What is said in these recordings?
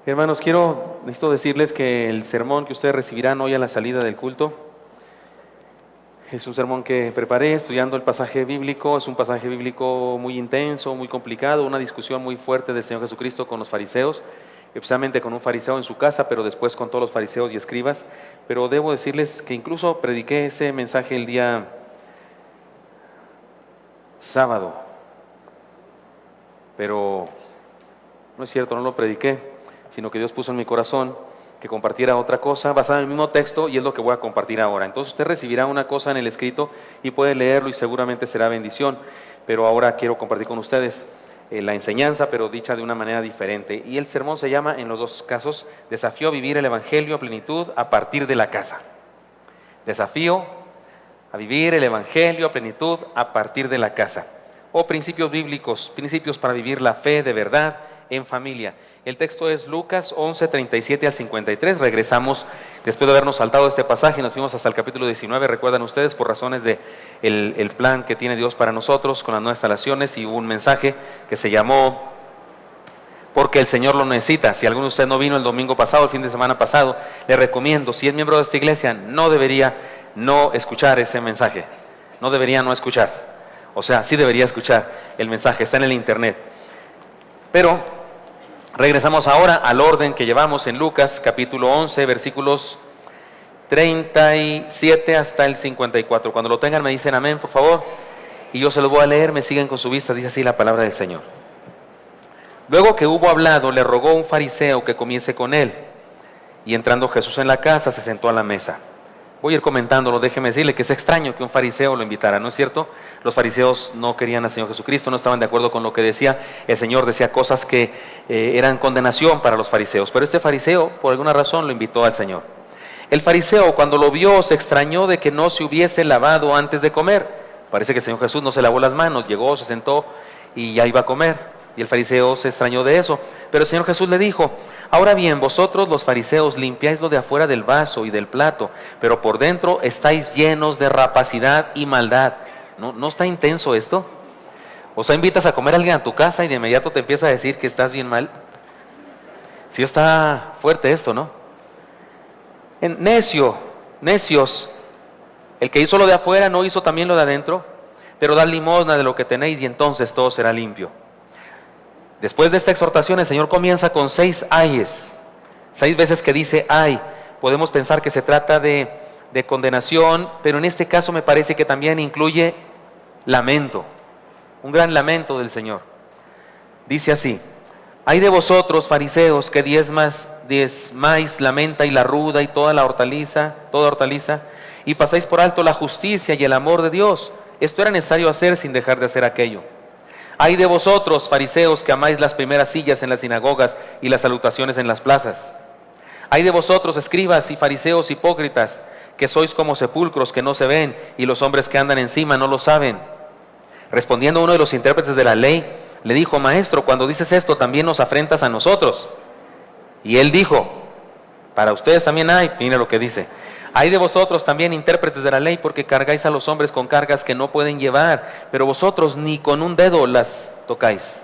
Hermanos, necesito decirles que el sermón que ustedes recibirán hoy a la salida del culto es un sermón que preparé estudiando el pasaje bíblico. Es un pasaje bíblico muy intenso, muy complicado, una discusión muy fuerte del Señor Jesucristo con los fariseos, especialmente con un fariseo en su casa, pero después con todos los fariseos y escribas. Pero debo decirles que incluso prediqué ese mensaje el día sábado, pero no es cierto, no lo prediqué, sino que Dios puso en mi corazón que compartiera otra cosa basada en el mismo texto, y es lo que voy a compartir ahora. Entonces usted recibirá una cosa en el escrito y puede leerlo y seguramente será bendición, pero ahora quiero compartir con ustedes la enseñanza, pero dicha de una manera diferente. Y el sermón se llama, en los dos casos, Desafío a vivir el Evangelio a plenitud a partir de la casa. Desafío a vivir el Evangelio a plenitud a partir de la casa. O principios bíblicos, principios para vivir la fe de verdad en familia. El texto es Lucas 11, 37 al 53. Regresamos después de habernos saltado este pasaje, nos fuimos hasta el capítulo 19, recuerdan ustedes, por razones de el plan que tiene Dios para nosotros con las nuevas instalaciones, y hubo un mensaje que se llamó Porque el Señor lo necesita. Si alguno de ustedes no vino el domingo pasado, el fin de semana pasado, le recomiendo, si es miembro de esta iglesia, no debería no escuchar ese mensaje, no debería no escuchar, o sea, sí debería escuchar el mensaje, está en el internet. Pero regresamos ahora al orden que llevamos en Lucas capítulo 11, versículos 37 hasta el 54. Cuando lo tengan me dicen amén, por favor, y yo se los voy a leer, me siguen con su vista. Dice así la palabra del Señor. Luego que hubo hablado, le rogó un fariseo que comiese con él, y entrando Jesús en la casa, se sentó a la mesa. Voy a ir comentándolo, déjeme decirle que es extraño que un fariseo lo invitara, ¿no es cierto? Los fariseos no querían al Señor Jesucristo, no estaban de acuerdo con lo que decía. El Señor decía cosas que eran condenación para los fariseos, pero este fariseo, por alguna razón, lo invitó al Señor. El fariseo, cuando lo vio, se extrañó de que no se hubiese lavado antes de comer. Parece que el Señor Jesús no se lavó las manos, llegó, se sentó y ya iba a comer. Y el fariseo se extrañó de eso. Pero el Señor Jesús le dijo: ahora bien, vosotros los fariseos limpiáis lo de afuera del vaso y del plato, pero por dentro estáis llenos de rapacidad y maldad. ¿No está intenso esto? O sea, invitas a comer a alguien a tu casa y de inmediato te empieza a decir que estás bien mal. Sí está fuerte esto, ¿no? Necios, el que hizo lo de afuera no hizo también lo de adentro, pero dad limosna de lo que tenéis y entonces todo será limpio. Después de esta exhortación, el Señor comienza con 6 ayes. 6 veces que dice ay. Podemos pensar que se trata de condenación, pero en este caso me parece que también incluye lamento. Un gran lamento del Señor. Dice así: ay de vosotros, fariseos, que diezmáis la menta y la ruda y toda hortaliza, y pasáis por alto la justicia y el amor de Dios. Esto era necesario hacer sin dejar de hacer aquello. Ay de vosotros, fariseos, que amáis las primeras sillas en las sinagogas y las salutaciones en las plazas. Ay de vosotros, escribas y fariseos hipócritas, que sois como sepulcros que no se ven, y los hombres que andan encima no lo saben. Respondiendo uno de los intérpretes de la ley, le dijo: maestro, cuando dices esto, también nos afrentas a nosotros. Y él dijo: para ustedes también hay, mira lo que dice. Hay de vosotros también, intérpretes de la ley, porque cargáis a los hombres con cargas que no pueden llevar, pero vosotros ni con un dedo las tocáis,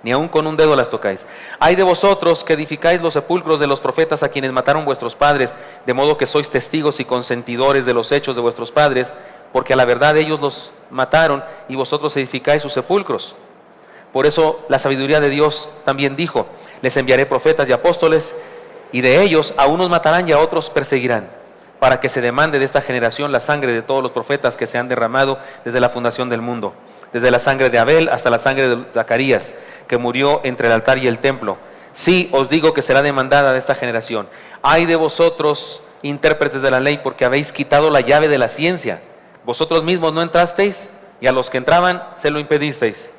ni aun con un dedo las tocáis. Hay de vosotros que edificáis los sepulcros de los profetas a quienes mataron vuestros padres, de modo que sois testigos y consentidores de los hechos de vuestros padres, porque a la verdad ellos los mataron y vosotros edificáis sus sepulcros. Por eso la sabiduría de Dios también dijo: les enviaré profetas y apóstoles, y de ellos a unos matarán y a otros perseguirán, para que se demande de esta generación la sangre de todos los profetas que se han derramado desde la fundación del mundo, desde la sangre de Abel hasta la sangre de Zacarías, que murió entre el altar y el templo. Sí, os digo que será demandada de esta generación. Ay de vosotros, intérpretes de la ley, porque habéis quitado la llave de la ciencia. Vosotros mismos no entrasteis, y a los que entraban se lo impedisteis.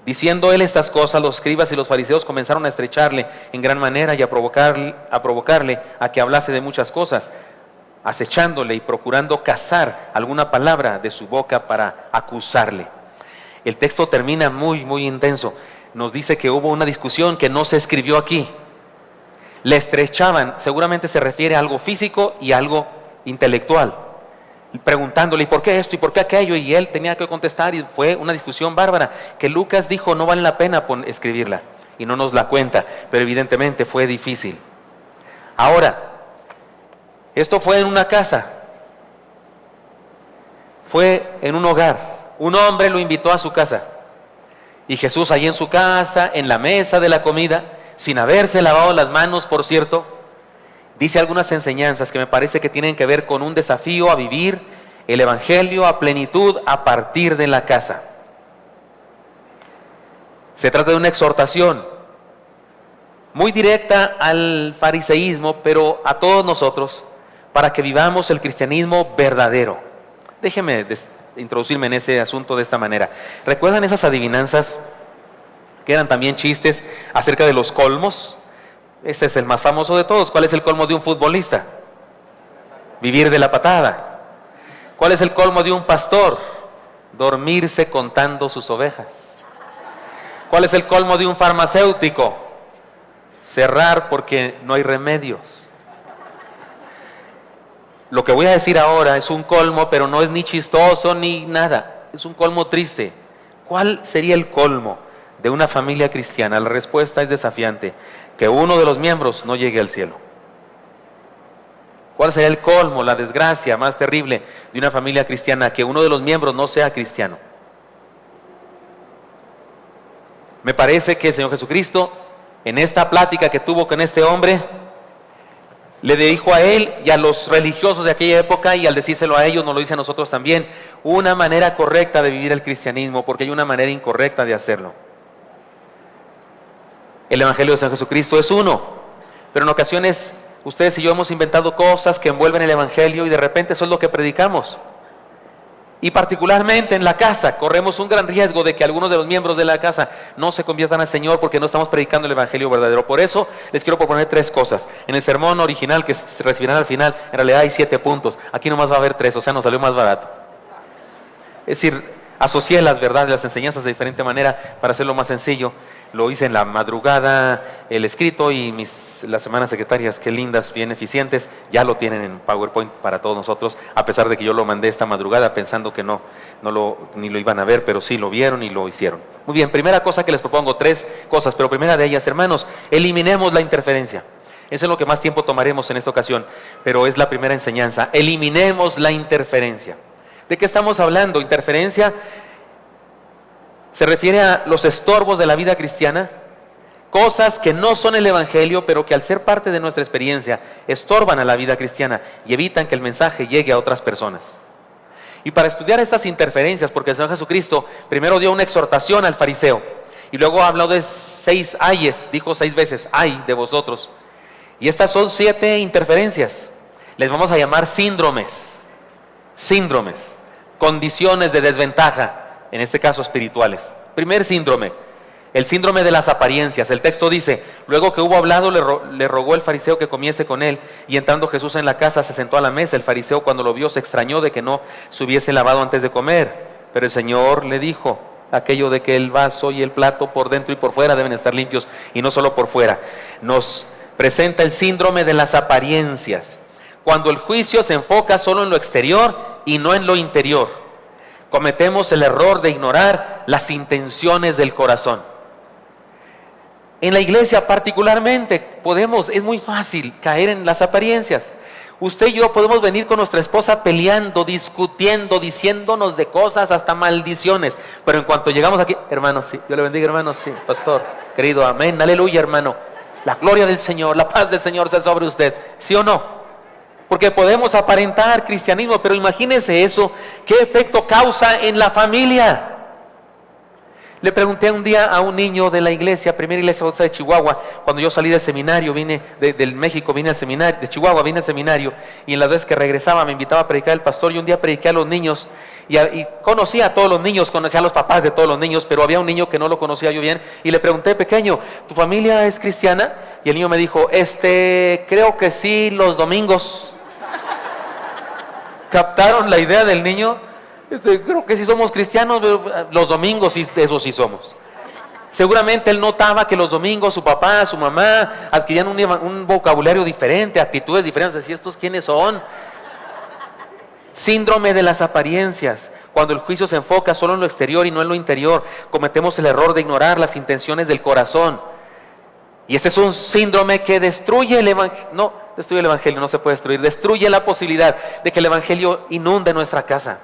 Diciendo él estas cosas, los escribas y los fariseos comenzaron a estrecharle en gran manera y a provocarle a que hablase de muchas cosas, acechándole y procurando cazar alguna palabra de su boca para acusarle. El texto termina muy, muy intenso. Nos dice que hubo una discusión que no se escribió aquí. Le estrechaban, seguramente se refiere a algo físico y algo intelectual, preguntándole: ¿y por qué esto? ¿Y por qué aquello? Y él tenía que contestar, y fue una discusión bárbara que Lucas dijo no vale la pena escribirla. y no nos la cuenta, pero evidentemente fue difícil. Ahora, esto fue en una casa, fue en un hogar. Un hombre lo invitó a su casa y Jesús ahí en su casa, en la mesa de la comida, sin haberse lavado las manos, por cierto, dice algunas enseñanzas que me parece que tienen que ver con un desafío a vivir el evangelio a plenitud a partir de la casa. Se trata de una exhortación muy directa al fariseísmo, pero a todos nosotros, para que vivamos el cristianismo verdadero. Déjeme introducirme en ese asunto de esta manera. ¿Recuerdan esas adivinanzas que eran también chistes acerca de los colmos? Este es el más famoso de todos. ¿Cuál es el colmo de un futbolista? Vivir de la patada. ¿Cuál es el colmo de un pastor? Dormirse contando sus ovejas. ¿Cuál es el colmo de un farmacéutico? Cerrar porque no hay remedios. Lo que voy a decir ahora es un colmo, pero no es ni chistoso ni nada. Es un colmo triste. ¿Cuál sería el colmo de una familia cristiana? La respuesta es desafiante: que uno de los miembros no llegue al cielo. ¿Cuál sería el colmo, la desgracia más terrible de una familia cristiana? Que uno de los miembros no sea cristiano. Me parece que el Señor Jesucristo, en esta plática que tuvo con este hombre, le dijo a él y a los religiosos de aquella época, y al decírselo a ellos nos lo dice a nosotros también, una manera correcta de vivir el cristianismo, porque hay una manera incorrecta de hacerlo. El Evangelio de San Jesucristo es uno, pero en ocasiones ustedes y yo hemos inventado cosas que envuelven el Evangelio y de repente eso es lo que predicamos. Y particularmente en la casa, corremos un gran riesgo de que algunos de los miembros de la casa no se conviertan al Señor porque no estamos predicando el Evangelio verdadero. Por eso les quiero proponer 3 cosas. En el sermón original que se recibirán al final, en realidad hay 7 puntos. Aquí nomás va a haber 3, o sea, nos salió más barato. Es decir, asocié las verdades, las enseñanzas de diferente manera para hacerlo más sencillo. Lo hice en la madrugada, el escrito, y las semanas secretarias, qué lindas, bien eficientes, ya lo tienen en PowerPoint para todos nosotros, a pesar de que yo lo mandé esta madrugada pensando que ni lo iban a ver, pero sí lo vieron y lo hicieron. Muy bien, primera cosa que les propongo, 3 cosas, pero primera de ellas, hermanos, eliminemos la interferencia. Eso es lo que más tiempo tomaremos en esta ocasión, pero es la primera enseñanza. Eliminemos la interferencia. ¿De qué estamos hablando? Interferencia se refiere a los estorbos de la vida cristiana, cosas que no son el Evangelio, pero que al ser parte de nuestra experiencia estorban a la vida cristiana y evitan que el mensaje llegue a otras personas. Y para estudiar estas interferencias, porque el Señor Jesucristo primero dio una exhortación al fariseo y luego habló de 6 ayes, dijo 6 veces, ay de vosotros. Y estas son 7 interferencias, les vamos a llamar síndromes, condiciones de desventaja, en este caso espirituales. Primer síndrome, el síndrome de las apariencias. El texto dice, luego que hubo hablado, le rogó el fariseo que comiese con él, y entrando Jesús en la casa se sentó a la mesa. El fariseo, cuando lo vio, se extrañó de que no se hubiese lavado antes de comer, pero el Señor le dijo aquello de que el vaso y el plato por dentro y por fuera deben estar limpios, y no solo por fuera. Nos presenta el síndrome de las apariencias, cuando el juicio se enfoca solo en lo exterior y no en lo interior. Cometemos el error de ignorar las intenciones del corazón. En la iglesia particularmente es muy fácil caer en las apariencias. Usted y yo podemos venir con nuestra esposa peleando, discutiendo, diciéndonos de cosas, hasta maldiciones. Pero en cuanto llegamos aquí, hermanos, sí, Dios le bendiga, hermanos, sí, pastor, querido, amén, aleluya, hermano. La gloria del Señor, la paz del Señor sea sobre usted, ¿sí o no? Porque podemos aparentar cristianismo, pero imagínense eso, ¿qué efecto causa en la familia? Le pregunté un día a un niño de la iglesia, primera iglesia de Chihuahua, cuando yo salí del seminario, vine del México, vine al seminario, de Chihuahua vine al seminario, y en las veces que regresaba me invitaba a predicar el pastor, y un día prediqué a los niños, y conocía a todos los niños, conocía a los papás de todos los niños, pero había un niño que no lo conocía yo bien, y le pregunté, pequeño, ¿tu familia es cristiana? Y el niño me dijo, creo que sí, los domingos. ¿Captaron la idea del niño? Creo que sí somos cristianos, pero los domingos sí, eso sí somos. Seguramente él notaba que los domingos su papá, su mamá adquirían un vocabulario diferente, actitudes diferentes. Decía, ¿estos quiénes son? Síndrome de las apariencias. Cuando el juicio se enfoca solo en lo exterior y no en lo interior, cometemos el error de ignorar las intenciones del corazón. Y este es un síndrome que destruye el evangelio. No, destruye el evangelio, no se puede destruir. Destruye la posibilidad de que el evangelio inunde nuestra casa.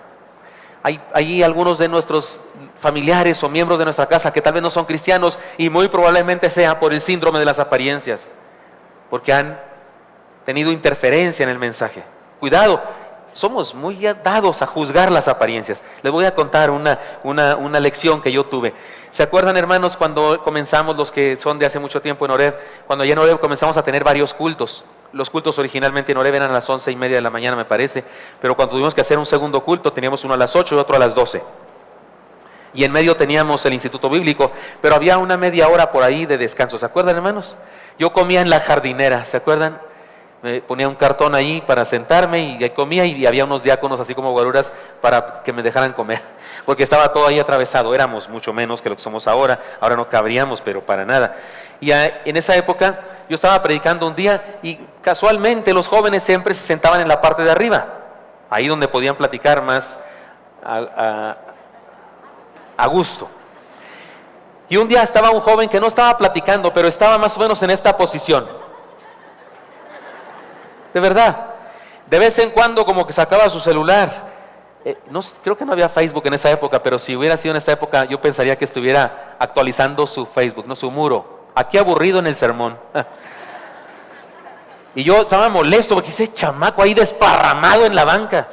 Hay algunos de nuestros familiares o miembros de nuestra casa que tal vez no son cristianos y muy probablemente sea por el síndrome de las apariencias, porque han tenido interferencia en el mensaje. Cuidado, somos muy dados a juzgar las apariencias. Les voy a contar una lección que yo tuve. ¿Se acuerdan, hermanos, cuando comenzamos, los que son de hace mucho tiempo en Oreb, cuando allá en Oreb comenzamos a tener varios cultos? Los cultos originalmente en Oreb eran a las 11:30 de la mañana, me parece, pero cuando tuvimos que hacer un segundo culto, teníamos uno a las 8 y otro a las 12. Y en medio teníamos el instituto bíblico, pero había una media hora por ahí de descanso. ¿Se acuerdan, hermanos? Yo comía en la jardinera, ¿se acuerdan? Me ponía un cartón ahí para sentarme y comía, y había unos diáconos así como guaruras para que me dejaran comer, porque estaba todo ahí atravesado. Éramos mucho menos que lo que somos ahora no cabríamos, pero para nada. Y en esa época yo estaba predicando un día y casualmente los jóvenes siempre se sentaban en la parte de arriba, ahí donde podían platicar más a gusto. Y un día estaba un joven que no estaba platicando, pero estaba más o menos en esta posición. De verdad, de vez en cuando como que sacaba su celular. No, creo que no había Facebook en esa época, pero si hubiera sido en esta época, yo pensaría que estuviera actualizando su Facebook, no su muro. Aquí aburrido en el sermón. Y yo estaba molesto porque ese chamaco ahí desparramado en la banca.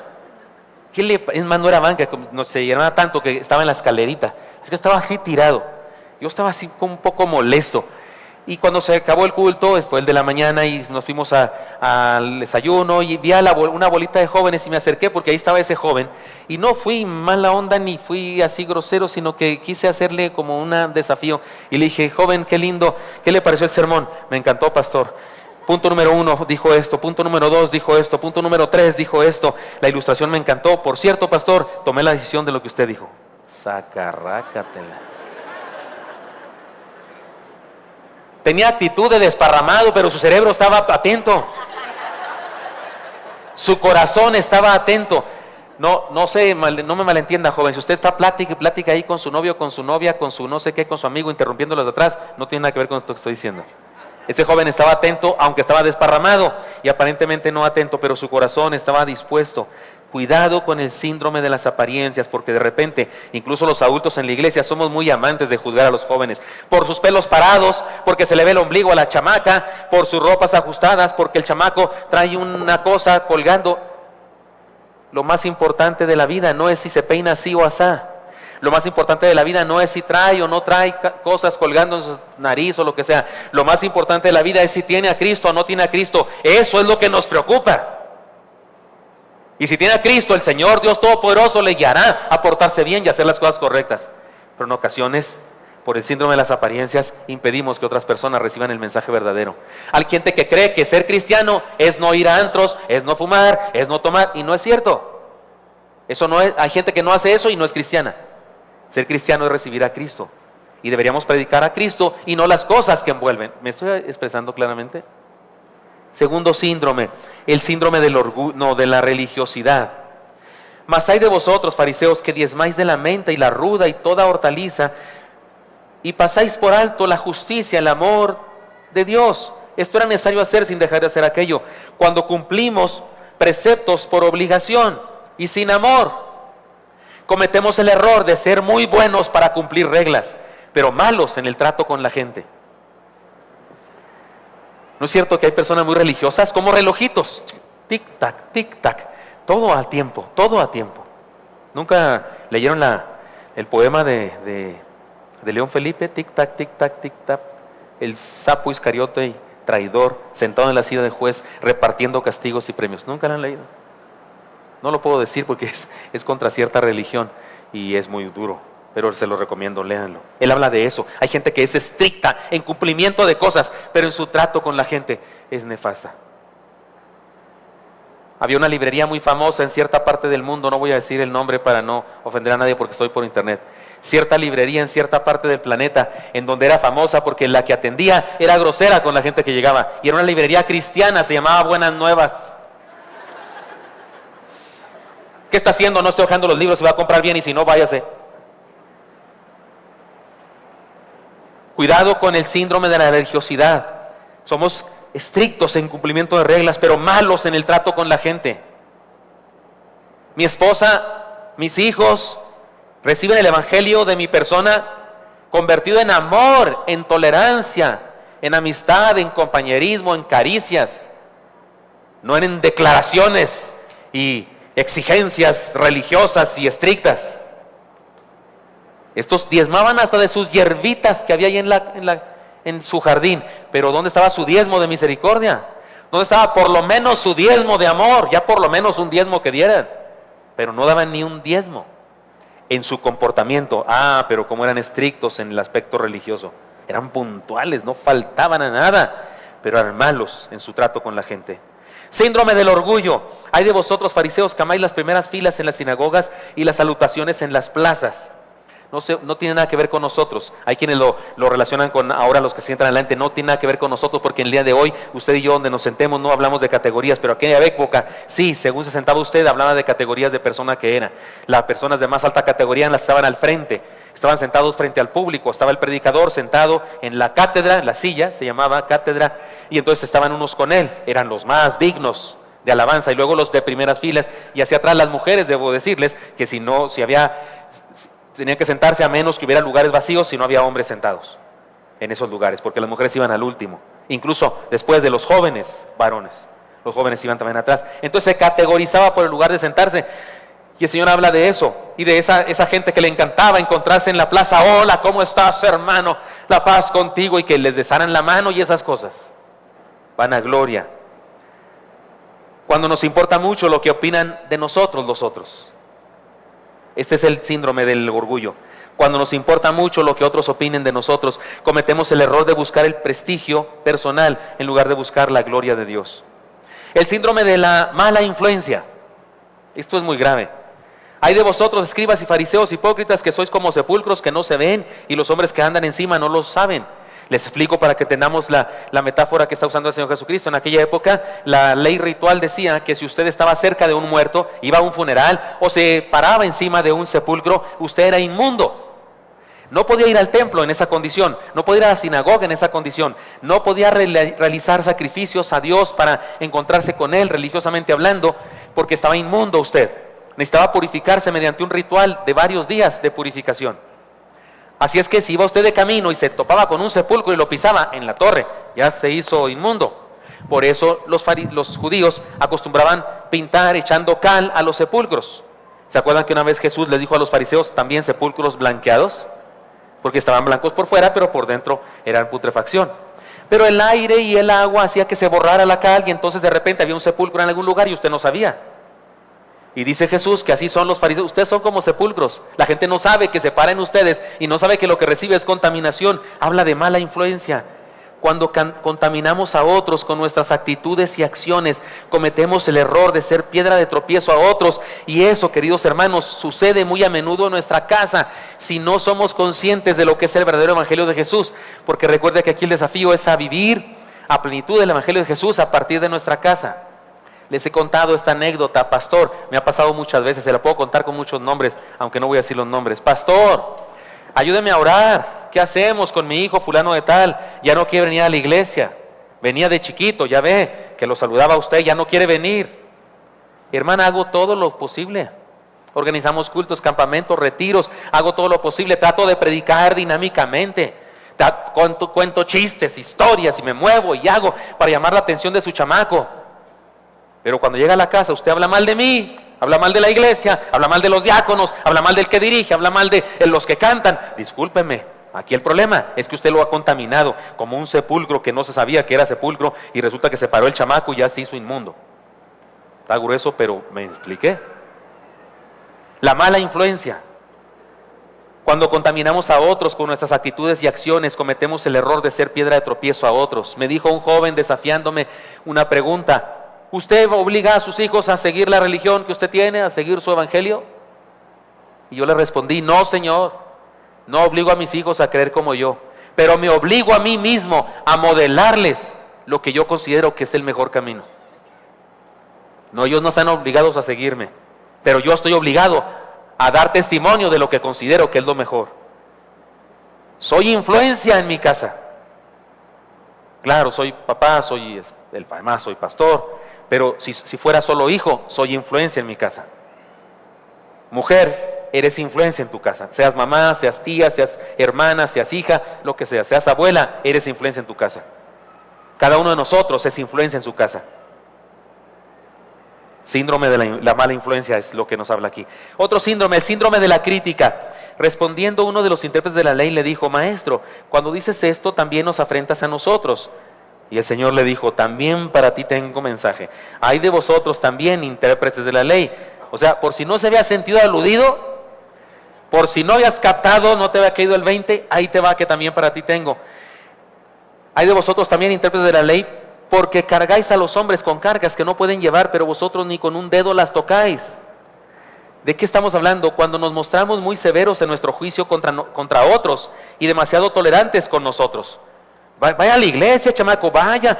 Es más, no era banca, no se llenaba tanto que estaba en la escalerita. Es que estaba así tirado. Yo estaba así como un poco molesto. Y cuando se acabó el culto, fue el de la mañana y nos fuimos al desayuno y vi a una bolita de jóvenes y me acerqué porque ahí estaba ese joven. Y no fui mala onda ni fui así grosero, sino que quise hacerle como un desafío. Y le dije, joven, qué lindo, ¿qué le pareció el sermón? Me encantó, pastor. Punto número 1 dijo esto, punto número 2 dijo esto, punto número 3 dijo esto. La ilustración me encantó. Por cierto, pastor, tomé la decisión de lo que usted dijo. Sacarrácatelas. Tenía actitud de desparramado, pero su cerebro estaba atento. Su corazón estaba atento. No me malentienda, joven. Si usted está plática ahí con su novio, con su novia, con su no sé qué, con su amigo, interrumpiéndolos de atrás, no tiene nada que ver con esto que estoy diciendo. Este joven estaba atento, aunque estaba desparramado, y aparentemente no atento, pero su corazón estaba dispuesto. Cuidado con el síndrome de las apariencias, porque de repente, incluso los adultos en la iglesia somos muy amantes de juzgar a los jóvenes por sus pelos parados, porque se le ve el ombligo a la chamaca, por sus ropas ajustadas, porque el chamaco trae una cosa colgando. Lo más importante de la vida no es si se peina así o asá. Lo más importante de la vida no es si trae o no trae cosas colgando en su nariz o lo que sea. Lo más importante de la vida es si tiene a Cristo o no tiene a Cristo. Eso es lo que nos preocupa. Y si tiene a Cristo, el Señor Dios Todopoderoso le guiará a portarse bien y a hacer las cosas correctas. Pero en ocasiones, por el síndrome de las apariencias, impedimos que otras personas reciban el mensaje verdadero. Hay gente que cree que ser cristiano es no ir a antros, es no fumar, es no tomar, y no es cierto. Eso no es. Hay gente que no hace eso y no es cristiana. Ser cristiano es recibir a Cristo. Y deberíamos predicar a Cristo y no las cosas que envuelven. ¿Me estoy expresando claramente? Segundo síndrome, el síndrome del orgullo, de la religiosidad. Mas hay de vosotros, fariseos, que diezmáis de la menta y la ruda y toda hortaliza, y pasáis por alto la justicia, el amor de Dios. Esto era necesario hacer sin dejar de hacer aquello. Cuando cumplimos preceptos por obligación y sin amor, cometemos el error de ser muy buenos para cumplir reglas, pero malos en el trato con la gente. ¿No es cierto que hay personas muy religiosas como relojitos? Tic tac, todo a tiempo, todo a tiempo. ¿Nunca leyeron el poema de León Felipe? Tic tac, tic tac, tic tac. El sapo iscariote y traidor, sentado en la silla de juez, repartiendo castigos y premios. ¿Nunca lo han leído? No lo puedo decir porque es contra cierta religión y es muy duro. Pero se lo recomiendo, léanlo. Él habla de eso. Hay gente que es estricta en cumplimiento de cosas, pero en su trato con la gente es nefasta. Había una librería muy famosa en cierta parte del mundo, no voy a decir el nombre para no ofender a nadie porque estoy por internet. Cierta librería en cierta parte del planeta, en donde era famosa porque la que atendía era grosera con la gente que llegaba. Y era una librería cristiana, se llamaba Buenas Nuevas. ¿Qué está haciendo? No estoy hojeando los libros, se va a comprar bien y si no, váyase. Cuidado con el síndrome de la religiosidad. Somos estrictos en cumplimiento de reglas, pero malos en el trato con la gente. Mi esposa, mis hijos reciben el evangelio de mi persona convertido en amor, en tolerancia, en amistad, en compañerismo, en caricias, no en declaraciones y exigencias religiosas y estrictas. Estos diezmaban hasta de sus hierbitas que había ahí en su jardín. Pero ¿dónde estaba su diezmo de misericordia? ¿Dónde estaba por lo menos su diezmo de amor? Ya por lo menos un diezmo que dieran. Pero no daban ni un diezmo. En su comportamiento, pero como eran estrictos en el aspecto religioso, eran puntuales, no faltaban a nada, pero eran malos en su trato con la gente. Síndrome del orgullo. Hay de vosotros, fariseos, que amáis las primeras filas en las sinagogas y las salutaciones en las plazas. No tiene nada que ver con nosotros. Hay quienes lo relacionan con ahora los que se sientan adelante. No tiene nada que ver con nosotros, porque el día de hoy usted y yo, donde nos sentemos, no hablamos de categorías, pero aquella época sí, según se sentaba usted, hablaba de categorías de persona que era. Las personas de más alta categoría las estaban al frente, estaban sentados frente al público. Estaba el predicador sentado en la cátedra, la silla se llamaba cátedra, y entonces estaban unos con él, eran los más dignos de alabanza, y luego los de primeras filas, y hacia atrás las mujeres. Debo decirles que tenían que sentarse a menos que hubiera lugares vacíos si no había hombres sentados en esos lugares, porque las mujeres iban al último, incluso después de los jóvenes varones. Los jóvenes iban también atrás. Entonces se categorizaba por el lugar de sentarse. Y el Señor habla de eso, y de esa gente que le encantaba encontrarse en la plaza. Hola, ¿cómo estás, hermano? La paz contigo, y que les besaran la mano y esas cosas. Vanagloria. Cuando nos importa mucho lo que opinan de nosotros los otros. Este es el síndrome del orgullo. Cuando nos importa mucho lo que otros opinen de nosotros, cometemos el error de buscar el prestigio personal en lugar de buscar la gloria de Dios. El síndrome de la mala influencia. Esto es muy grave. Hay de vosotros, escribas y fariseos hipócritas, que sois como sepulcros que no se ven, y los hombres que andan encima no lo saben. Les explico para que entendamos la metáfora que está usando el Señor Jesucristo. En aquella época, la ley ritual decía que si usted estaba cerca de un muerto, iba a un funeral o se paraba encima de un sepulcro, usted era inmundo. No podía ir al templo en esa condición, no podía ir a la sinagoga en esa condición, no podía realizar sacrificios a Dios para encontrarse con Él religiosamente hablando, porque estaba inmundo usted. Necesitaba purificarse mediante un ritual de varios días de purificación. Así es que si iba usted de camino y se topaba con un sepulcro y lo pisaba en la torre, ya se hizo inmundo. Por eso los judíos acostumbraban pintar echando cal a los sepulcros. ¿Se acuerdan que una vez Jesús les dijo a los fariseos también sepulcros blanqueados? Porque estaban blancos por fuera, pero por dentro eran putrefacción. Pero el aire y el agua hacía que se borrara la cal, y entonces de repente había un sepulcro en algún lugar y usted no sabía. Y dice Jesús que así son los fariseos. Ustedes son como sepulcros. La gente no sabe que se para en ustedes y no sabe que lo que recibe es contaminación. Habla de mala influencia. Cuando contaminamos a otros con nuestras actitudes y acciones, cometemos el error de ser piedra de tropiezo a otros. Y eso, queridos hermanos, sucede muy a menudo en nuestra casa si no somos conscientes de lo que es el verdadero evangelio de Jesús. Porque recuerde que aquí el desafío es a vivir a plenitud del evangelio de Jesús a partir de nuestra casa. Les he contado esta anécdota, pastor, me ha pasado muchas veces, se la puedo contar con muchos nombres, aunque no voy a decir los nombres. Pastor, ayúdeme a orar, ¿qué hacemos con mi hijo fulano de tal? Ya no quiere venir a la iglesia, venía de chiquito, ya ve, que lo saludaba a usted, ya no quiere venir. Hermana, hago todo lo posible, organizamos cultos, campamentos, retiros, hago todo lo posible, trato de predicar dinámicamente, cuento chistes, historias, y me muevo y hago para llamar la atención de su chamaco. Pero cuando llega a la casa, usted habla mal de mí, habla mal de la iglesia, habla mal de los diáconos, habla mal del que dirige, habla mal de los que cantan. Discúlpeme, aquí el problema es que usted lo ha contaminado como un sepulcro que no se sabía que era sepulcro, y resulta que se paró el chamaco y ya se hizo inmundo. Está grueso, pero me expliqué. La mala influencia. Cuando contaminamos a otros con nuestras actitudes y acciones, cometemos el error de ser piedra de tropiezo a otros. Me dijo un joven desafiándome una pregunta: ¿usted obliga a sus hijos a seguir la religión que usted tiene, a seguir su evangelio? Y yo le respondí: no, Señor, no obligo a mis hijos a creer como yo, pero me obligo a mí mismo a modelarles lo que yo considero que es el mejor camino. No, ellos no están obligados a seguirme, pero yo estoy obligado a dar testimonio de lo que considero que es lo mejor. Soy influencia en mi casa. Claro, soy papá, además soy pastor, pero si fuera solo hijo, soy influencia en mi casa. Mujer, eres influencia en tu casa. Seas mamá, seas tía, seas hermana, seas hija, lo que sea. Seas abuela, eres influencia en tu casa. Cada uno de nosotros es influencia en su casa. Síndrome de la mala influencia es lo que nos habla aquí. Otro síndrome, el síndrome de la crítica. Respondiendo uno de los intérpretes de la ley le dijo: maestro, cuando dices esto también nos afrentas a nosotros. Y el Señor le dijo: también para ti tengo mensaje. Hay de vosotros también intérpretes de la ley. O sea, por si no se había sentido aludido, por si no habías captado, no te había caído el 20, ahí te va que también para ti tengo. Hay de vosotros también intérpretes de la ley, porque cargáis a los hombres con cargas que no pueden llevar, pero vosotros ni con un dedo las tocáis. ¿De qué estamos hablando? Cuando nos mostramos muy severos en nuestro juicio contra otros y demasiado tolerantes con nosotros. Vaya a la iglesia, chamaco, vaya.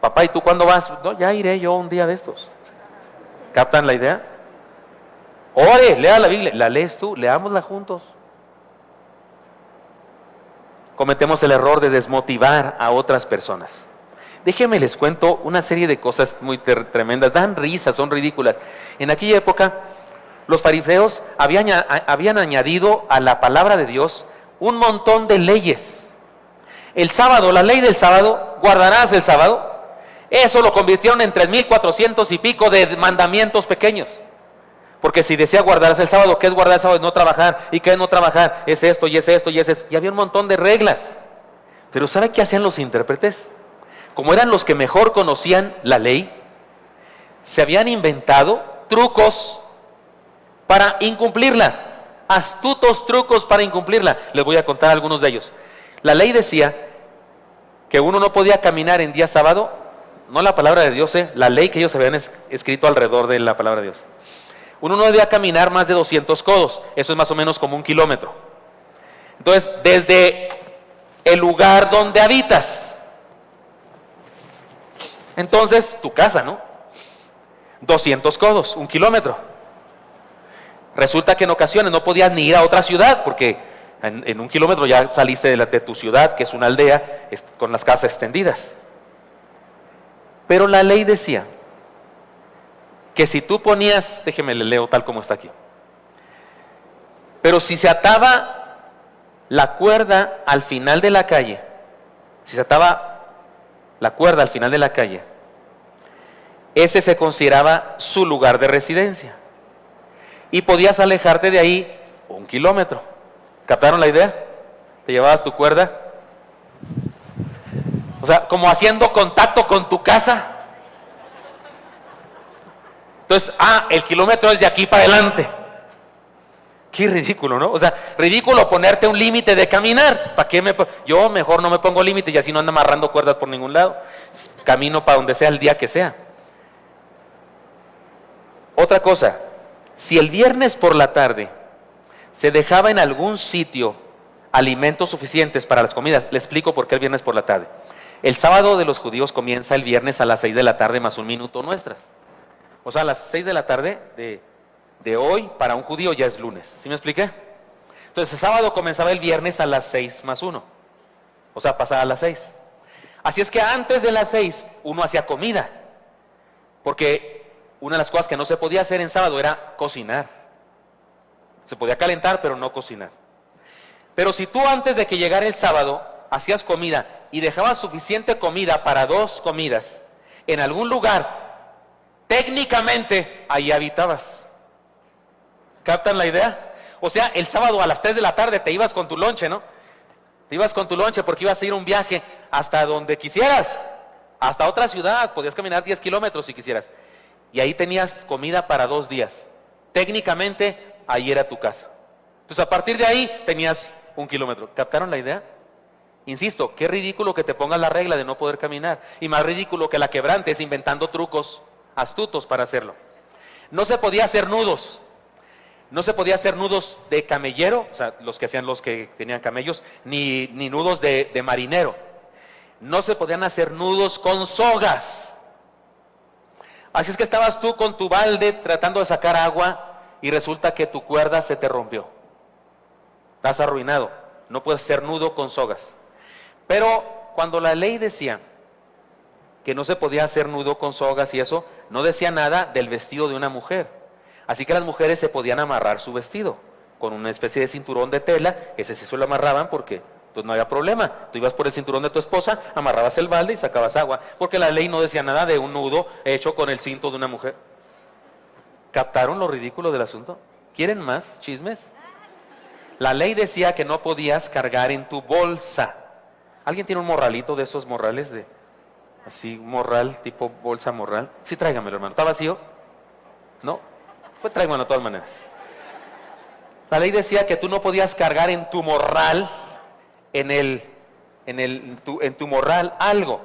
Papá, ¿y tú cuándo vas? No, ya iré yo un día de estos. ¿Captan la idea? Ore, lea la Biblia. ¿La lees tú? Leámosla juntos. Cometemos el error de desmotivar a otras personas. Déjenme les cuento una serie de cosas muy tremendas. Dan risa, son ridículas. En aquella época, los fariseos habían añadido a la palabra de Dios un montón de leyes. El sábado, la ley del sábado, guardarás el sábado. Eso lo convirtieron en 3,400 y pico de mandamientos pequeños. Porque si decía guardarás el sábado, ¿qué es guardar el sábado? No trabajar. ¿Y qué es no trabajar? Es esto, y es esto, y es esto. Y había un montón de reglas. Pero ¿sabe qué hacían los intérpretes? Como eran los que mejor conocían la ley, se habían inventado trucos para incumplirla. Astutos trucos para incumplirla. Les voy a contar algunos de ellos. La ley decía que uno no podía caminar en día sábado, no la palabra de Dios, la ley que ellos habían escrito alrededor de la palabra de Dios. Uno no debía caminar más de 200 codos, eso es más o menos como 1 kilómetro. Entonces, desde el lugar donde habitas, entonces tu casa, ¿no? 200 codos, 1 kilómetro. Resulta que en ocasiones no podías ni ir a otra ciudad, porque en 1 kilómetro ya saliste de tu ciudad, que es una aldea con las casas extendidas. Pero la ley decía que si tú ponías, déjeme le leo tal como está aquí, pero si se ataba la cuerda al final de la calle, si se ataba la cuerda al final de la calle, ese se consideraba su lugar de residencia y podías alejarte de ahí 1 kilómetro. ¿Captaron la idea? Te llevabas tu cuerda, o sea, como haciendo contacto con tu casa. Entonces, el kilómetro es de aquí para adelante. Qué ridículo, ¿no? O sea, ridículo ponerte un límite de caminar. ¿Para qué yo mejor no me pongo límite y así no ando amarrando cuerdas por ningún lado? Camino para donde sea el día que sea. Otra cosa, si el viernes por la tarde se dejaba en algún sitio alimentos suficientes para las comidas, le explico por qué el viernes por la tarde. El sábado de los judíos comienza el viernes a las 6 de la tarde más 1 minuto nuestras. O sea, a las 6 de la tarde de hoy para un judío ya es lunes. ¿Sí me expliqué? Entonces el sábado comenzaba el viernes a las 6 más 1. O sea, pasaba a las 6. Así es que antes de las 6 uno hacía comida. Porque una de las cosas que no se podía hacer en sábado era cocinar. Se podía calentar, pero no cocinar. Pero si tú antes de que llegara el sábado hacías comida y dejabas suficiente comida para 2 comidas en algún lugar, técnicamente ahí habitabas. ¿Captan la idea? O sea, el sábado a las 3 de la tarde te ibas con tu lonche, ¿no? Te ibas con tu lonche porque ibas a ir a un viaje hasta donde quisieras, hasta otra ciudad, podías caminar 10 kilómetros si quisieras. Y ahí tenías comida para 2 días. Técnicamente, ahí era tu casa. Entonces, a partir de ahí, tenías 1 kilómetro. ¿Captaron la idea? Insisto, qué ridículo que te pongas la regla de no poder caminar. Y más ridículo que la quebrantes inventando trucos astutos para hacerlo. No se podía hacer nudos. No se podía hacer nudos de camellero, o sea, los que hacían los que tenían camellos, ni nudos de marinero. No se podían hacer nudos con sogas. Así es que estabas tú con tu balde tratando de sacar agua y resulta que tu cuerda se te rompió. Estás arruinado. no puedes hacer nudo con sogas. Pero cuando la ley decía que no se podía hacer nudo con sogas y eso, no decía nada del vestido de una mujer. Así que las mujeres se podían amarrar su vestido con una especie de cinturón de tela. Ese sí se lo amarraban porque pues no había problema. Tú ibas por el cinturón de tu esposa, amarrabas el balde y sacabas agua, porque la ley no decía nada de un nudo hecho con el cinto de una mujer. ¿Captaron lo ridículo del asunto? ¿Quieren más chismes? La ley decía que no podías cargar en tu bolsa. ¿Alguien tiene un morralito de esos morrales de así, morral, tipo bolsa morral? Sí, tráigamelo, hermano. ¿Está vacío? ¿No? Pues tráigamelo de todas maneras. La ley decía que tú no podías cargar en tu morral, en tu morral algo.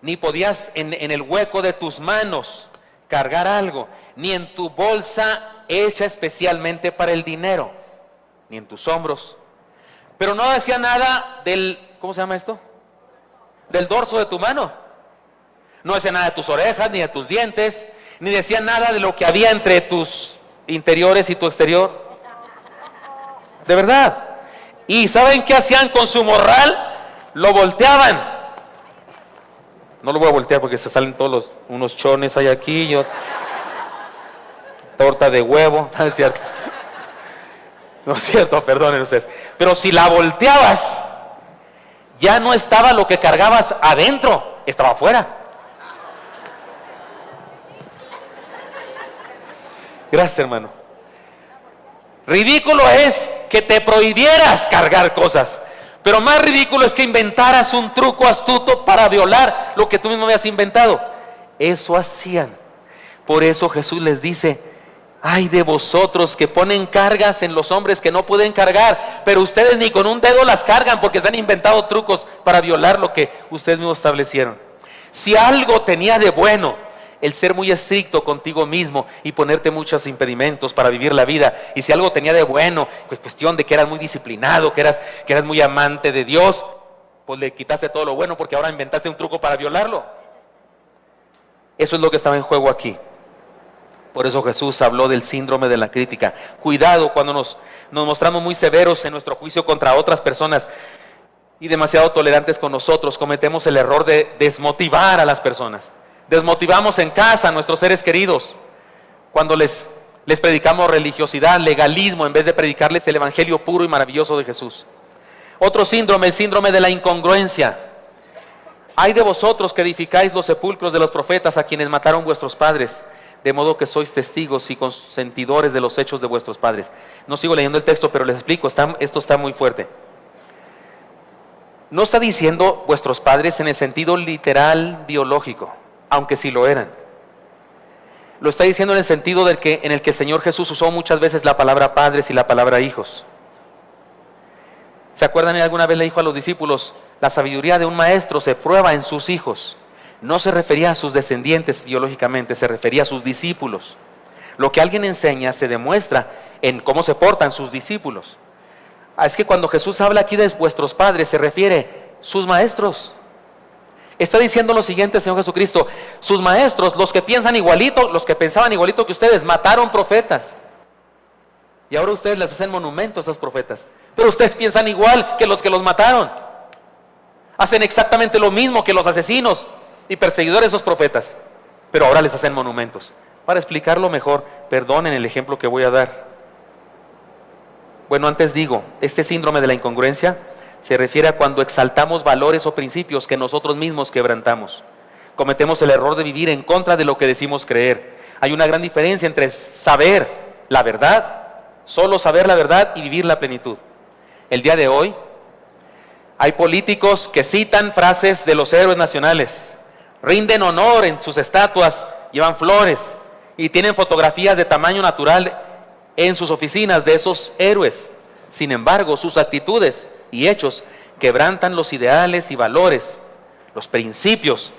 Ni podías en el hueco de tus manos cargar algo. Ni en tu bolsa hecha especialmente para el dinero. Ni en tus hombros. Pero no decía nada del, ¿cómo se llama esto? Del dorso de tu mano. No decía nada de tus orejas, ni de tus dientes, ni decía nada de lo que había entre tus interiores y tu exterior. De verdad. ¿Y saben qué hacían con su morral? Lo volteaban. No lo voy a voltear porque se salen todos unos chones hay aquí. Torta de huevo. No es cierto. No es cierto, perdonen ustedes. Pero si la volteabas, ya no estaba lo que cargabas adentro, estaba afuera. Gracias, hermano. Ridículo es que te prohibieras cargar cosas, pero más ridículo es que inventaras un truco astuto para violar lo que tú mismo habías inventado. Eso hacían. Por eso Jesús les dice: ay de vosotros que ponen cargas en los hombres que no pueden cargar, pero ustedes ni con un dedo las cargan porque se han inventado trucos para violar lo que ustedes mismos establecieron. Si algo tenía de bueno el ser muy estricto contigo mismo y ponerte muchos impedimentos para vivir la vida, y si algo tenía de bueno, pues cuestión de que eras muy disciplinado, que eras muy amante de Dios, pues le quitaste todo lo bueno porque ahora inventaste un truco para violarlo. Eso es lo que estaba en juego aquí. Por eso Jesús habló del síndrome de la crítica. Cuidado cuando nos mostramos muy severos en nuestro juicio contra otras personas y demasiado tolerantes con nosotros. Cometemos el error de desmotivar a las personas. Desmotivamos en casa a nuestros seres queridos cuando les predicamos religiosidad, legalismo, en vez de predicarles el evangelio puro y maravilloso de Jesús. Otro síndrome, el síndrome de la incongruencia. Ay de vosotros que edificáis los sepulcros de los profetas a quienes mataron vuestros padres, de modo que sois testigos y consentidores de los hechos de vuestros padres. No sigo leyendo el texto, pero les explico, esto está muy fuerte. No está diciendo vuestros padres en el sentido literal biológico, aunque sí lo eran. Lo está diciendo en el sentido en el que el Señor Jesús usó muchas veces la palabra padres y la palabra hijos. ¿Se acuerdan? Alguna vez le dijo a los discípulos: la sabiduría de un maestro se prueba en sus hijos. No se refería a sus descendientes biológicamente, se refería a sus discípulos. Lo que alguien enseña se demuestra en cómo se portan sus discípulos. Es que cuando Jesús habla aquí de vuestros padres, se refiere a sus maestros. Está diciendo lo siguiente, Señor Jesucristo: sus maestros, los que piensan igualito, los que pensaban igualito que ustedes, mataron profetas. Y ahora ustedes les hacen monumentos a esos profetas. Pero ustedes piensan igual que los mataron. Hacen exactamente lo mismo que los asesinos y perseguidores de esos profetas. Pero ahora les hacen monumentos. Para explicarlo mejor, perdonen el ejemplo que voy a dar. Bueno, antes digo, este síndrome de la incongruencia se refiere a cuando exaltamos valores o principios que nosotros mismos quebrantamos. Cometemos el error de vivir en contra de lo que decimos creer. Hay una gran diferencia entre saber la verdad, solo saber la verdad, y vivir la plenitud. El día de hoy hay políticos que citan frases de los héroes nacionales, rinden honor en sus estatuas, llevan flores y tienen fotografías de tamaño natural en sus oficinas de esos héroes. Sin embargo, sus actitudes y hechos quebrantan los ideales y valores, los principios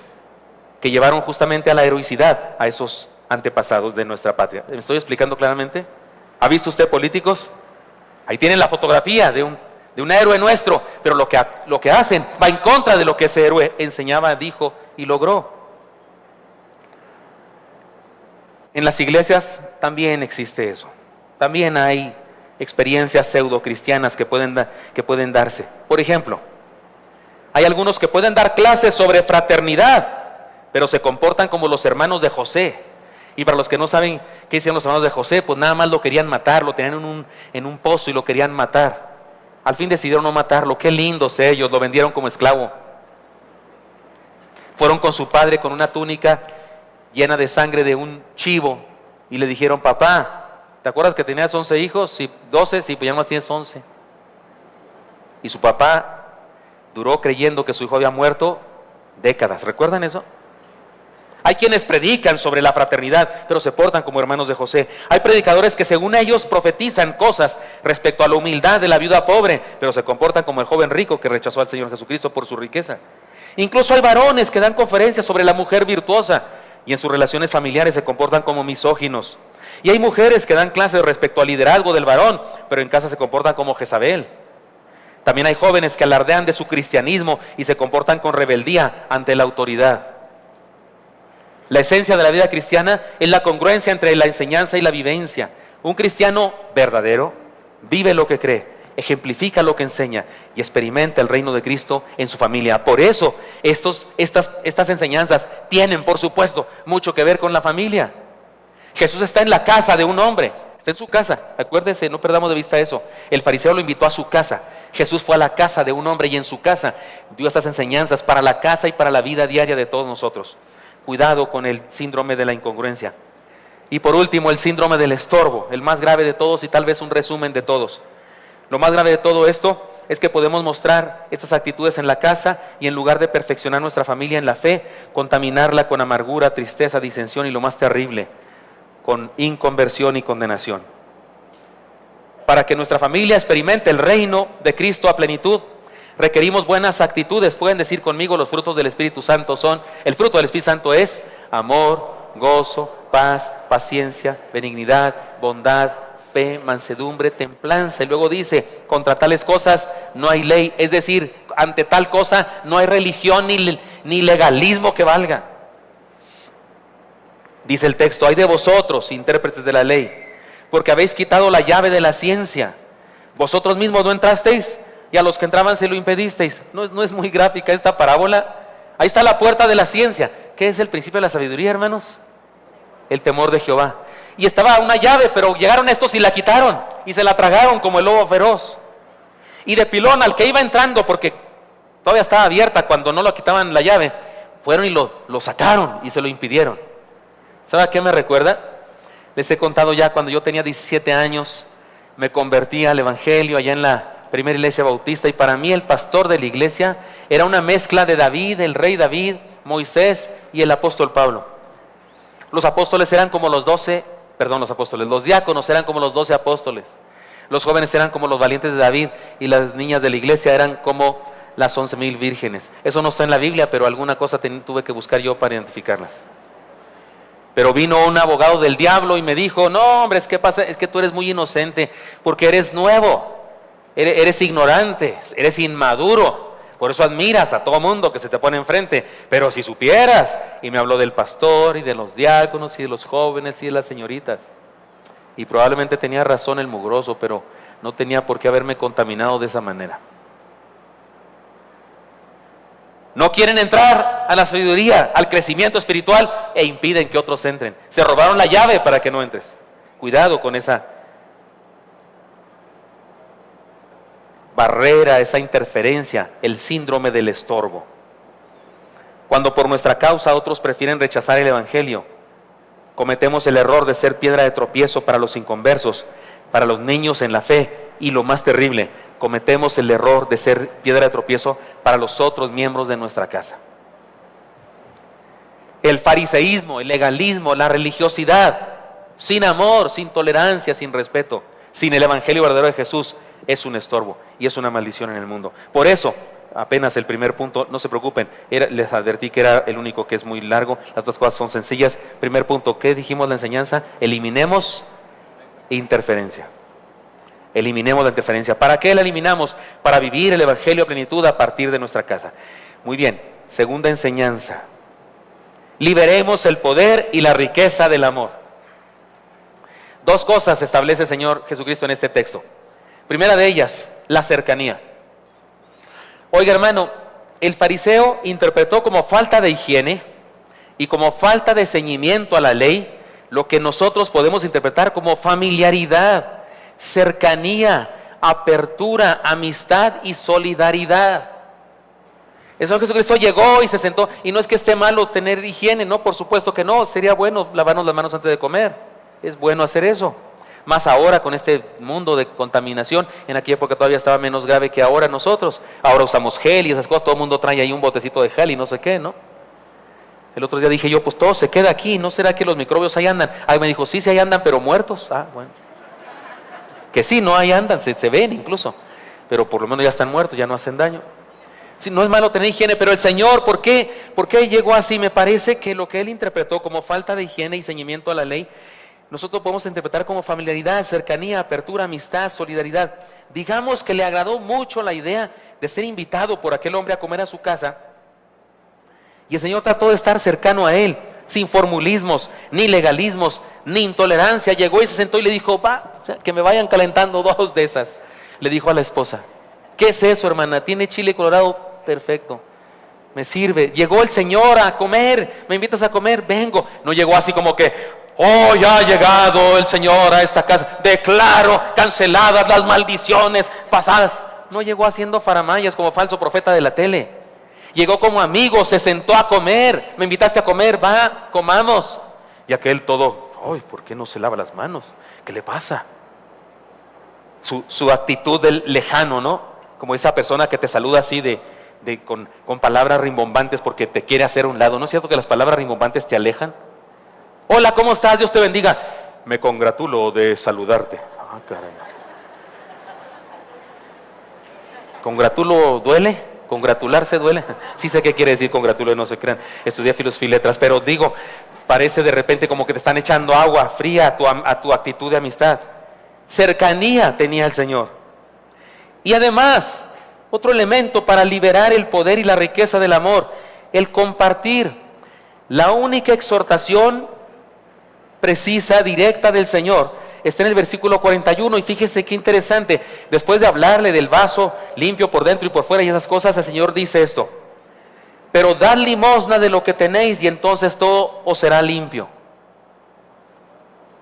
que llevaron justamente a la heroicidad a esos antepasados de nuestra patria. ¿Me estoy explicando claramente? ¿Ha visto usted políticos? Ahí tienen la fotografía de un héroe nuestro, pero lo que hacen va en contra de lo que ese héroe enseñaba, dijo y logró. En las iglesias también existe eso. También hay experiencias pseudo cristianas que pueden darse. Por ejemplo, hay algunos que pueden dar clases sobre fraternidad, pero se comportan como los hermanos de José. Y para los que no saben qué hicieron los hermanos de José, pues nada más lo querían matar, lo tenían en un pozo y lo querían matar. Al fin decidieron no matarlo. Qué lindos ellos, lo vendieron como esclavo. Fueron con su padre con una túnica llena de sangre de un chivo y le dijeron: papá, ¿te acuerdas que tenías 11 hijos? Sí, 12, sí, pues ya más tienes 11. Y su papá duró creyendo que su hijo había muerto décadas. ¿Recuerdan eso? Hay quienes predican sobre la fraternidad, pero se portan como hermanos de José. Hay predicadores que según ellos profetizan cosas respecto a la humildad de la viuda pobre, pero se comportan como el joven rico que rechazó al Señor Jesucristo por su riqueza. Incluso hay varones que dan conferencias sobre la mujer virtuosa y en sus relaciones familiares se comportan como misóginos. Y hay mujeres que dan clases respecto al liderazgo del varón, pero en casa se comportan como Jezabel. También hay jóvenes que alardean de su cristianismo y se comportan con rebeldía ante la autoridad. La esencia de la vida cristiana es la congruencia entre la enseñanza y la vivencia. Un cristiano verdadero vive lo que cree, ejemplifica lo que enseña y experimenta el reino de Cristo en su familia. Por eso estas enseñanzas tienen, por supuesto, mucho que ver con la familia. Jesús está en la casa de un hombre, está en su casa. Acuérdese, no perdamos de vista eso. El fariseo lo invitó a su casa. Jesús fue a la casa de un hombre y en su casa dio estas enseñanzas para la casa y para la vida diaria de todos nosotros. Cuidado con el síndrome de la incongruencia. Y por último, el síndrome del estorbo, el más grave de todos y tal vez un resumen de todos. Lo más grave de todo esto es que podemos mostrar estas actitudes en la casa y en lugar de perfeccionar nuestra familia en la fe, contaminarla con amargura, tristeza, disensión y lo más terrible, con inconversión y condenación. Para que nuestra familia experimente el reino de Cristo a plenitud, requerimos buenas actitudes. Pueden decir conmigo: los frutos del Espíritu Santo son, el fruto del Espíritu Santo es amor, gozo, paz, paciencia, benignidad, bondad, fe, mansedumbre, templanza. Y luego dice: contra tales cosas no hay ley. Es decir, ante tal cosa no hay religión ni legalismo que valga. Dice el texto: hay de vosotros, intérpretes de la ley, porque habéis quitado la llave de la ciencia. Vosotros mismos no entrasteis y a los que entraban se lo impedisteis. ¿No es muy gráfica esta parábola? Ahí está la puerta de la ciencia. ¿Qué es el principio de la sabiduría, hermanos? El temor de Jehová. Y estaba una llave, pero llegaron estos y la quitaron y se la tragaron como el lobo feroz. Y de pilón al que iba entrando, porque todavía estaba abierta cuando no lo quitaban la llave, fueron y lo sacaron y se lo impidieron. ¿Sabe a qué me recuerda? Les he contado ya, cuando yo tenía 17 años, me convertí al evangelio allá en la primera iglesia bautista, y para mí el pastor de la iglesia era una mezcla de David, el rey David, Moisés y el apóstol Pablo. Los apóstoles eran como los diáconos eran como los 12 apóstoles. Los jóvenes eran como los valientes de David y las niñas de la iglesia eran como las 11,000 vírgenes. Eso no está en la Biblia, pero alguna cosa tuve que buscar yo para identificarlas. Pero vino un abogado del diablo y me dijo: no, hombre, ¿qué pasa? Es que tú eres muy inocente porque eres nuevo. Eres ignorante, eres inmaduro, por eso admiras a todo mundo que se te pone enfrente. Pero si supieras, y me habló del pastor y de los diáconos y de los jóvenes y de las señoritas. Y probablemente tenía razón el mugroso, pero no tenía por qué haberme contaminado de esa manera. No quieren entrar a la sabiduría, al crecimiento espiritual e impiden que otros entren. Se robaron la llave para que no entres. Cuidado con esa barrera, esa interferencia, el síndrome del estorbo. Cuando por nuestra causa otros prefieren rechazar el evangelio, cometemos el error de ser piedra de tropiezo para los inconversos, para los niños en la fe, y lo más terrible, cometemos el error de ser piedra de tropiezo para los otros miembros de nuestra casa. El fariseísmo, el legalismo, la religiosidad, sin amor, sin tolerancia, sin respeto, sin el evangelio verdadero de Jesús, es un estorbo y es una maldición en el mundo. Por eso, apenas el primer punto, no se preocupen, les advertí que era el único que es muy largo, las otras cosas son sencillas. Primer punto, ¿qué dijimos la enseñanza? Eliminemos interferencia. Eliminemos la interferencia. ¿Para qué la eliminamos? Para vivir el evangelio a plenitud a partir de nuestra casa. Muy bien, segunda enseñanza. Liberemos el poder y la riqueza del amor. Dos cosas establece el Señor Jesucristo en este texto. Primera de ellas, la cercanía. Oiga, hermano, el fariseo interpretó como falta de higiene y como falta de ceñimiento a la ley lo que nosotros podemos interpretar como familiaridad, cercanía, apertura, amistad y solidaridad. El Señor Jesucristo llegó y se sentó, y no es que esté malo tener higiene, no, por supuesto que no, sería bueno lavarnos las manos antes de comer, es bueno hacer eso. Más ahora con este mundo de contaminación, en aquella época todavía estaba menos grave que ahora nosotros. Ahora usamos gel y esas cosas, todo el mundo trae ahí un botecito de gel y no sé qué, ¿no? El otro día dije yo, pues todo se queda aquí, ¿no será que los microbios ahí andan? Ahí me dijo, sí, ahí andan, pero muertos. Ah, bueno. Que sí, no, ahí andan, se ven incluso, pero por lo menos ya están muertos, ya no hacen daño. Sí, no es malo tener higiene, pero el Señor, ¿por qué? ¿Por qué llegó así? Me parece que lo que Él interpretó como falta de higiene y ceñimiento a la ley, nosotros podemos interpretar como familiaridad, cercanía, apertura, amistad, solidaridad. Digamos que le agradó mucho la idea de ser invitado por aquel hombre a comer a su casa, y el Señor trató de estar cercano a él, sin formulismos, ni legalismos, ni intolerancia. Llegó y se sentó y le dijo, va, o sea, que me vayan calentando 2 de esas. Le dijo a la esposa, ¿qué es eso, hermana? ¿Tiene chile colorado? Perfecto, me sirve. Llegó el Señor a comer, ¿me invitas a comer? Vengo. No llegó así como que, oh, ya ha llegado el Señor a esta casa, declaro canceladas las maldiciones pasadas. No llegó haciendo faramayas como falso profeta de la tele. Llegó como amigo, se sentó a comer. Me invitaste a comer, va, comamos. Y aquel todo, ay, ¿por qué no se lava las manos? ¿Qué le pasa? Su actitud del lejano, ¿no? Como esa persona que te saluda así con palabras rimbombantes porque te quiere hacer a un lado. ¿No es cierto que las palabras rimbombantes te alejan? Hola, ¿cómo estás? Dios te bendiga. Me congratulo de saludarte. Ah, caray. ¿Congratulo duele? ¿Congratularse duele? Sí sé qué quiere decir congratulo, no se crean. Estudié filosofía y letras, pero digo, parece de repente como que te están echando agua fría a tu actitud de amistad. Cercanía tenía el Señor. Y además, otro elemento para liberar el poder y la riqueza del amor, el compartir. La única exhortación precisa, directa del Señor está en el versículo 41, y fíjese qué interesante. Después de hablarle del vaso limpio por dentro y por fuera y esas cosas, el Señor dice esto: pero dad limosna de lo que tenéis y entonces todo os será limpio.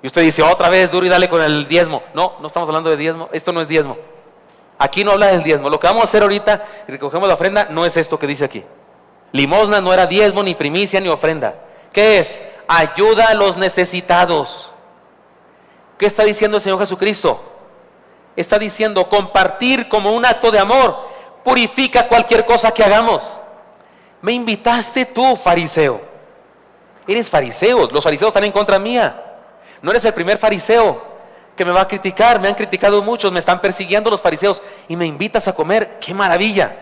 Y usted dice otra vez duro y dale con el diezmo. No, no estamos hablando de diezmo, esto no es diezmo. Aquí no habla del diezmo. Lo que vamos a hacer ahorita, y recogemos la ofrenda, no es esto que dice aquí. Limosna no era diezmo, ni primicia, ni ofrenda. ¿Qué es? Ayuda a los necesitados. ¿Qué está diciendo el Señor Jesucristo? Está diciendo, compartir como un acto de amor purifica cualquier cosa que hagamos. Me invitaste tú, fariseo. Eres fariseo, los fariseos están en contra mía. No eres el primer fariseo que me va a criticar, me han criticado muchos, me están persiguiendo los fariseos, y me invitas a comer, ¡qué maravilla!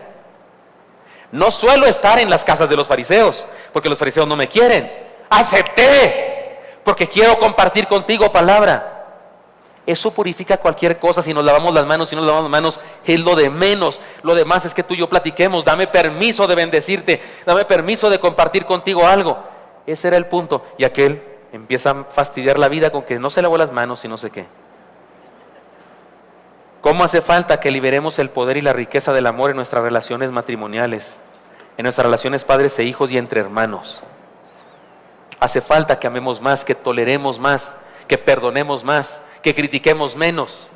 No suelo estar en las casas de los fariseos, porque los fariseos no me quieren. Acepté, porque quiero compartir contigo palabra. Eso purifica cualquier cosa. Si nos lavamos las manos, es lo de menos. Lo demás es que tú y yo platiquemos. Dame permiso de bendecirte, dame permiso de compartir contigo algo. Ese era el punto. Y aquel empieza a fastidiar la vida con que no se lavó las manos y no sé qué. ¿Cómo hace falta que liberemos el poder y la riqueza del amor en nuestras relaciones matrimoniales, en nuestras relaciones padres e hijos y entre hermanos? Hace falta que amemos más, que toleremos más, que perdonemos más, que critiquemos menos,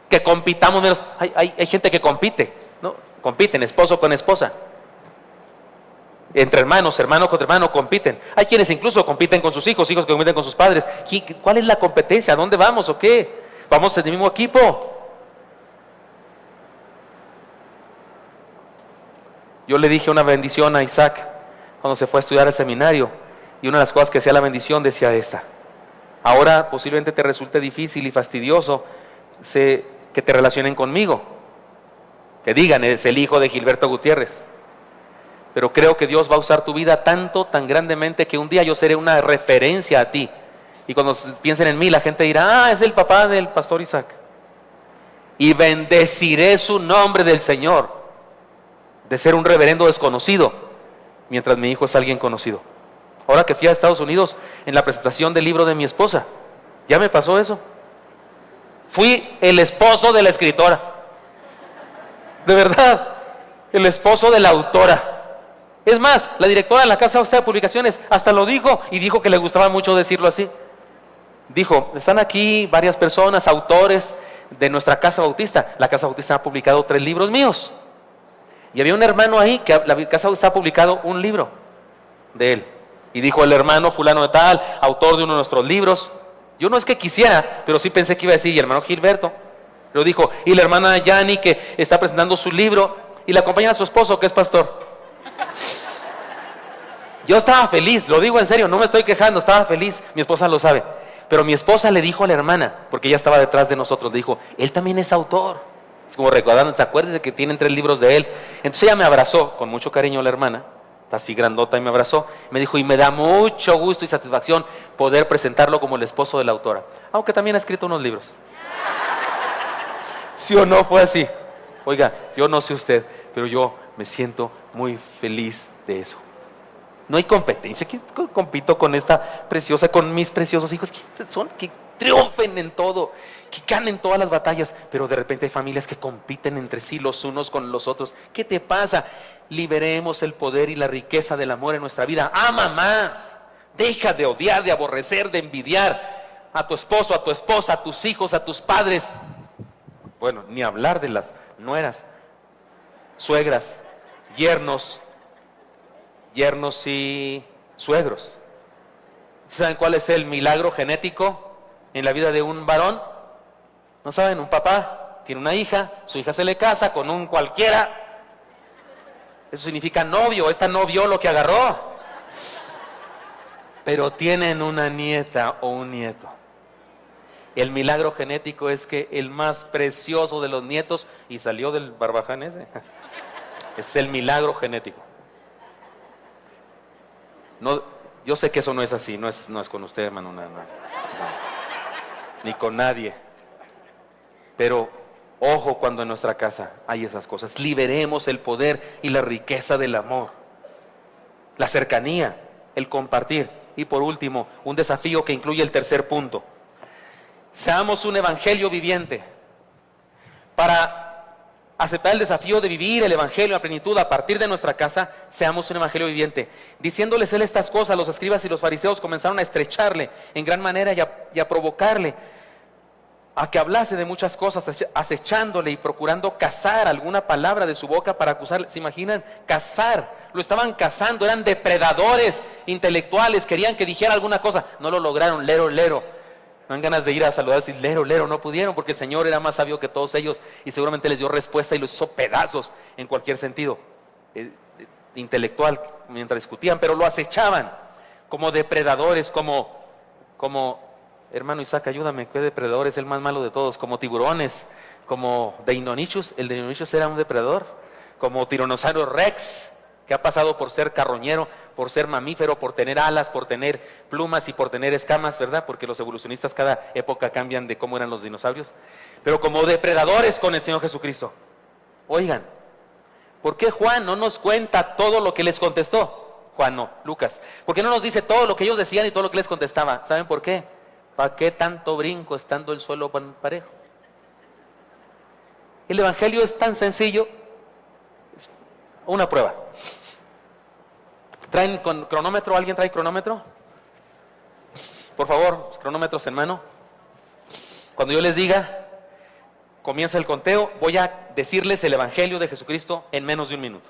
que compitamos menos. Hay gente que compite, ¿no? Compiten esposo con esposa, entre hermanos, hermano contra hermano compiten. Hay quienes incluso compiten con sus hijos, hijos que compiten con sus padres. ¿Cuál es la competencia? ¿A dónde vamos o qué? ¿Vamos en el mismo equipo? Yo le dije una bendición a Isaac cuando se fue a estudiar al seminario, y una de las cosas que hacía la bendición decía esta: ahora posiblemente te resulte difícil y fastidioso que te relacionen conmigo, que digan, es el hijo de Gilberto Gutiérrez, pero creo que Dios va a usar tu vida tanto, tan grandemente, que un día yo seré una referencia a ti, y cuando piensen en mí la gente dirá, ah, es el papá del pastor Isaac, y bendeciré su nombre del Señor, de ser un reverendo desconocido, mientras mi hijo es alguien conocido. Ahora que fui a Estados Unidos en la presentación del libro de mi esposa, ya me pasó eso. Fui el esposo de la escritora. De verdad, el esposo de la autora. Es más, la directora de la Casa Bautista de Publicaciones hasta lo dijo, y dijo que le gustaba mucho decirlo así. Dijo, están aquí varias personas, autores de nuestra Casa Bautista. La Casa Bautista ha publicado 3 libros míos. Y había un hermano ahí que la Casa Bautista ha publicado un libro de él. Y dijo el hermano fulano de tal, autor de uno de nuestros libros. Yo no es que quisiera, pero sí pensé que iba a decir, y el hermano Gilberto. Lo dijo, y la hermana Yani, que está presentando su libro, y le acompaña a su esposo, que es pastor. Yo estaba feliz, lo digo en serio, no me estoy quejando, estaba feliz, mi esposa lo sabe. Pero mi esposa le dijo a la hermana, porque ella estaba detrás de nosotros, le dijo, él también es autor. Es como recordando, ¿te acuerdas de que tienen 3 libros de él? Entonces ella me abrazó, con mucho cariño la hermana, está así grandota, y me abrazó, me dijo, y me da mucho gusto y satisfacción poder presentarlo como el esposo de la autora, aunque también ha escrito unos libros. ¿Sí o no fue así? Oiga, yo no sé usted, pero yo me siento muy feliz de eso. No hay competencia, que compito con esta preciosa, con mis preciosos hijos, que triunfen en todo, que ganen todas las batallas, pero de repente hay familias que compiten entre sí los unos con los otros. ¿Qué te pasa? Liberemos el poder y la riqueza del amor en nuestra vida. Ama más, deja de odiar, de aborrecer, de envidiar a tu esposo, a tu esposa, a tus hijos, a tus padres. Bueno, ni hablar de las nueras, suegras, yernos y suegros. ¿Saben cuál es el milagro genético en la vida de un varón? ¿No saben? Un papá tiene una hija, su hija se le casa con un cualquiera. Eso significa novio, esta no vio lo que agarró. Pero tienen una nieta o un nieto. El milagro genético es que el más precioso de los nietos, y salió del barbaján ese, es el milagro genético. No, yo sé que eso no es así, no es con usted, hermano, no, ni con nadie. Pero ojo cuando en nuestra casa hay esas cosas. Liberemos el poder y la riqueza del amor, la cercanía, el compartir. Y por último, un desafío que incluye el tercer punto. Seamos un evangelio viviente. Para aceptar el desafío de vivir el evangelio a plenitud a partir de nuestra casa, seamos un evangelio viviente. Diciéndoles él estas cosas, los escribas y los fariseos comenzaron a estrecharle en gran manera y a provocarle a que hablase de muchas cosas, acechándole y procurando cazar alguna palabra de su boca para acusarle. ¿Se imaginan? Cazar, lo estaban cazando, eran depredadores intelectuales, querían que dijera alguna cosa, no lo lograron, lero. No dan ganas de ir a saludar y decir, lero, no pudieron, porque el Señor era más sabio que todos ellos y seguramente les dio respuesta y los hizo pedazos en cualquier sentido intelectual mientras discutían, pero lo acechaban como depredadores, como hermano Isaac, ayúdame, ¿qué depredador es el más malo de todos? Como tiburones, como Deinonychus, el Deinonychus era un depredador, como Tiranosaurio Rex, que ha pasado por ser carroñero, por ser mamífero, por tener alas, por tener plumas y por tener escamas, ¿verdad? Porque los evolucionistas cada época cambian de cómo eran los dinosaurios. Pero como depredadores con el Señor Jesucristo. Oigan, ¿por qué Juan no nos cuenta todo lo que les contestó? Juan no, Lucas. ¿Por qué no nos dice todo lo que ellos decían y todo lo que les contestaba? ¿Saben por qué? ¿Para qué tanto brinco estando el suelo parejo? El evangelio es tan sencillo. Una prueba. ¿Traen con cronómetro? ¿Alguien trae cronómetro? Por favor, cronómetros en mano. Cuando yo les diga, comienza el conteo, voy a decirles el evangelio de Jesucristo en menos de un minuto.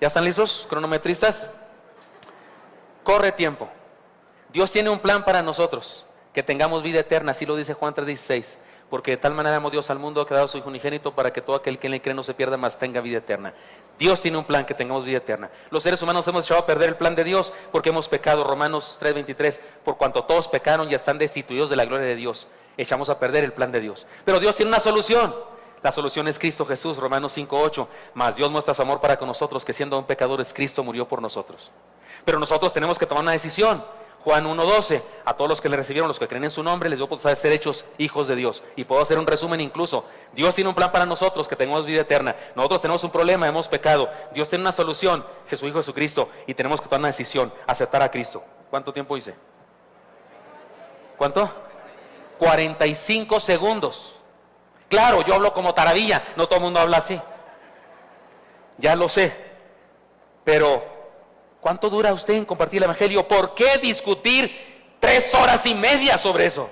¿Ya están listos, cronometristas? Corre tiempo. Dios tiene un plan para nosotros, que tengamos vida eterna, así lo dice Juan 3:16. Porque de tal manera amó Dios al mundo, que ha dado su Hijo unigénito, para que todo aquel que en él cree no se pierda, mas tenga vida eterna. Dios tiene un plan, que tengamos vida eterna. Los seres humanos hemos echado a perder el plan de Dios porque hemos pecado. Romanos 3:23, por cuanto todos pecaron y están destituidos de la gloria de Dios, echamos a perder el plan de Dios. Pero Dios tiene una solución. La solución es Cristo Jesús. Romanos 5:8, mas Dios muestra su amor para con nosotros, que siendo aún pecadores, Cristo murió por nosotros. Pero nosotros tenemos que tomar una decisión. Juan 1:12, a todos los que le recibieron, los que creen en su nombre, les dio potestad de ser hechos hijos de Dios. Y puedo hacer un resumen incluso. Dios tiene un plan para nosotros, que tengamos vida eterna. Nosotros tenemos un problema, hemos pecado. Dios tiene una solución, Jesús Hijo Jesucristo, y tenemos que tomar una decisión, aceptar a Cristo. ¿Cuánto tiempo hice? ¿Cuánto? 45 segundos. Claro, yo hablo como taradilla, no todo el mundo habla así. Ya lo sé. Pero, ¿cuánto dura usted en compartir el Evangelio? ¿Por qué discutir 3 horas y media sobre eso?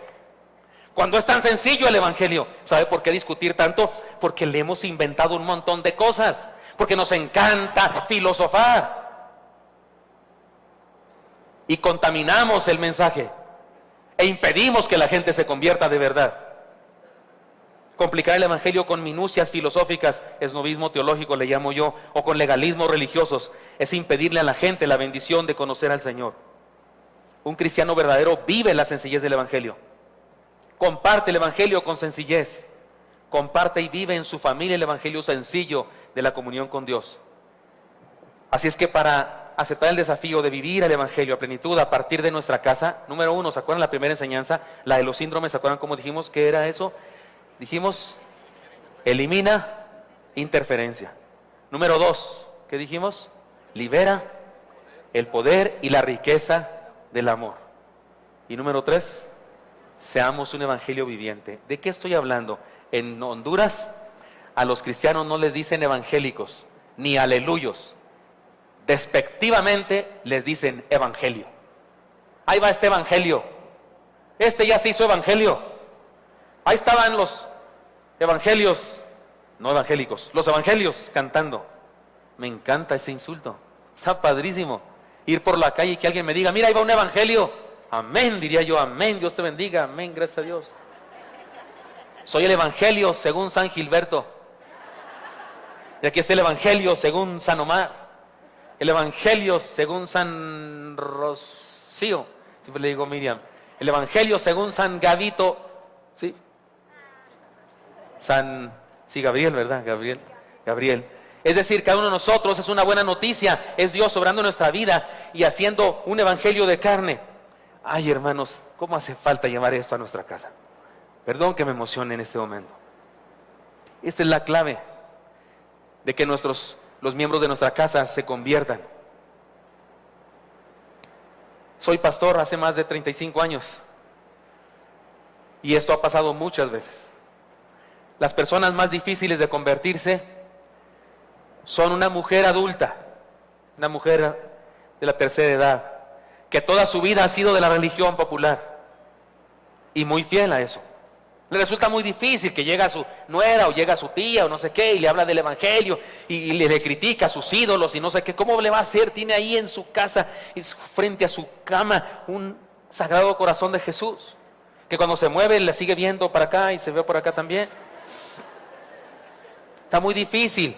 Cuando es tan sencillo el Evangelio. ¿Sabe por qué discutir tanto? Porque le hemos inventado un montón de cosas. Porque nos encanta filosofar. Y contaminamos el mensaje. E impedimos que la gente se convierta de verdad. Complicar el Evangelio con minucias filosóficas, esnovismo teológico le llamo yo, o con legalismos religiosos, es impedirle a la gente la bendición de conocer al Señor. Un cristiano verdadero vive la sencillez del Evangelio. Comparte el Evangelio con sencillez. Comparte y vive en su familia el Evangelio sencillo de la comunión con Dios. Así es que para aceptar el desafío de vivir el Evangelio a plenitud a partir de nuestra casa, número 1, ¿se acuerdan la primera enseñanza? La de los síndromes, ¿se acuerdan cómo dijimos que era eso? Dijimos, elimina interferencia. Número 2, ¿qué dijimos? Libera el poder y la riqueza del amor. Y número 3, seamos un evangelio viviente. ¿De qué estoy hablando? En Honduras a los cristianos no les dicen evangélicos ni aleluyos. Despectivamente les dicen evangelio. Ahí va este evangelio. Este ya se hizo evangelio. Ahí estaban los evangelios, no evangélicos, los evangelios cantando. Me encanta ese insulto. Está padrísimo. Ir por la calle y que alguien me diga, mira, ahí va un evangelio. Amén, diría yo, amén, Dios te bendiga, amén, gracias a Dios. Soy el evangelio según San Gilberto. Y aquí está el evangelio según San Omar. El evangelio según San Rocío. Siempre le digo Miriam. El evangelio según San Gavito. ¿Sí? Sí, Gabriel, ¿verdad? Gabriel. Es decir, cada uno de nosotros es una buena noticia, es Dios obrando en nuestra vida y haciendo un evangelio de carne. Ay, hermanos, ¿cómo hace falta llevar esto a nuestra casa? Perdón que me emocione en este momento. Esta es la clave de que los miembros de nuestra casa se conviertan. Soy pastor hace más de 35 años y esto ha pasado muchas veces. Las personas más difíciles de convertirse son una mujer adulta, una mujer de la tercera edad, que toda su vida ha sido de la religión popular y muy fiel a eso. Le resulta muy difícil que llega a su nuera o llega a su tía o no sé qué y le habla del evangelio y le critica a sus ídolos y no sé qué. ¿Cómo le va a hacer? Tiene ahí en su casa, frente a su cama, un sagrado corazón de Jesús, que cuando se mueve le sigue viendo para acá y se ve por acá también. Está muy difícil.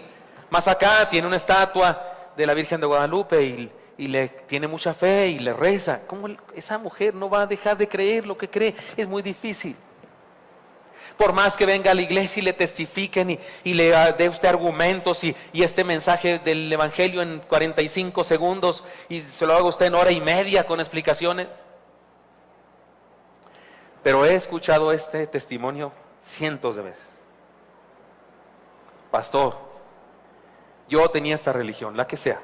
Más acá tiene una estatua de la Virgen de Guadalupe y le tiene mucha fe y le reza. ¿Cómo esa mujer no va a dejar de creer lo que cree? Es muy difícil. Por más que venga a la iglesia y le testifiquen y le dé usted argumentos y este mensaje del evangelio en 45 segundos y se lo haga usted en hora y media con explicaciones. Pero he escuchado este testimonio cientos de veces. Pastor, yo tenía esta religión, la que sea,